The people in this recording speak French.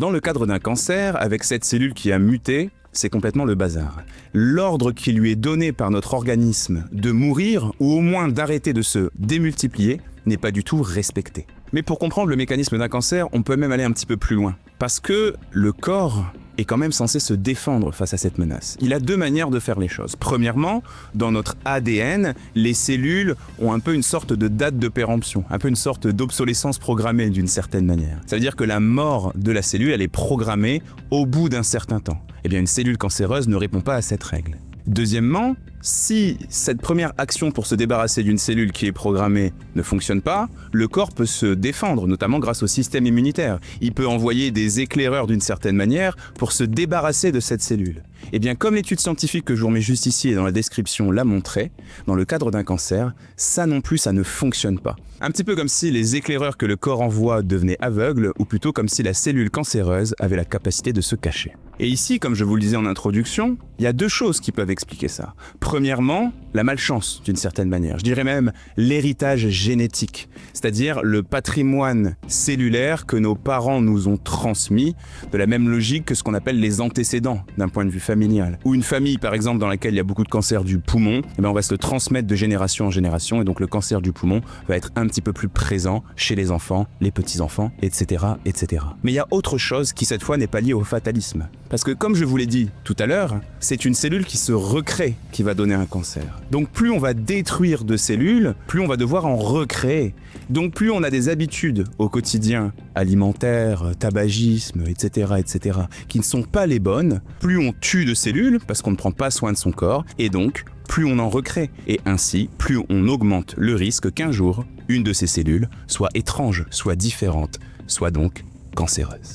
Dans le cadre d'un cancer, avec cette cellule qui a muté, c'est complètement le bazar. L'ordre qui lui est donné par notre organisme de mourir, ou au moins d'arrêter de se démultiplier, n'est pas du tout respecté. Mais pour comprendre le mécanisme d'un cancer, on peut même aller un petit peu plus loin. Parce que le corps est quand même censé se défendre face à cette menace. Il a deux manières de faire les choses. Premièrement, dans notre ADN, les cellules ont un peu une sorte de date de péremption, un peu une sorte d'obsolescence programmée d'une certaine manière. Ça veut dire que la mort de la cellule, elle est programmée au bout d'un certain temps. Eh bien, une cellule cancéreuse ne répond pas à cette règle. Deuxièmement, si cette première action pour se débarrasser d'une cellule qui est programmée ne fonctionne pas, le corps peut se défendre, notamment grâce au système immunitaire. Il peut envoyer des éclaireurs d'une certaine manière pour se débarrasser de cette cellule. Et bien, comme l'étude scientifique que je vous remets juste ici et dans la description l'a montré, dans le cadre d'un cancer, ça non plus, ça ne fonctionne pas. Un petit peu comme si les éclaireurs que le corps envoie devenaient aveugles, ou plutôt comme si la cellule cancéreuse avait la capacité de se cacher. Et ici, comme je vous le disais en introduction, il y a deux choses qui peuvent expliquer ça. Premièrement, la malchance, d'une certaine manière. Je dirais même l'héritage génétique, c'est-à-dire le patrimoine cellulaire que nos parents nous ont transmis, de la même logique que ce qu'on appelle les antécédents d'un point de vue familial. Ou une famille, par exemple, dans laquelle il y a beaucoup de cancer du poumon, eh bien, on va se le transmettre de génération en génération, et donc le cancer du poumon va être un petit peu plus présent chez les enfants, les petits-enfants, etc., etc. Mais il y a autre chose qui, cette fois, n'est pas liée au fatalisme. Parce que, comme je vous l'ai dit tout à l'heure, c'est une cellule qui se recrée qui va donner un cancer. Donc plus on va détruire de cellules, plus on va devoir en recréer. Donc plus on a des habitudes au quotidien, alimentaires, tabagisme, etc., qui ne sont pas les bonnes, plus on tue de cellules, parce qu'on ne prend pas soin de son corps, et donc plus on en recrée. Et ainsi, plus on augmente le risque qu'un jour, une de ces cellules soit étrange, soit différente, soit donc cancéreuse.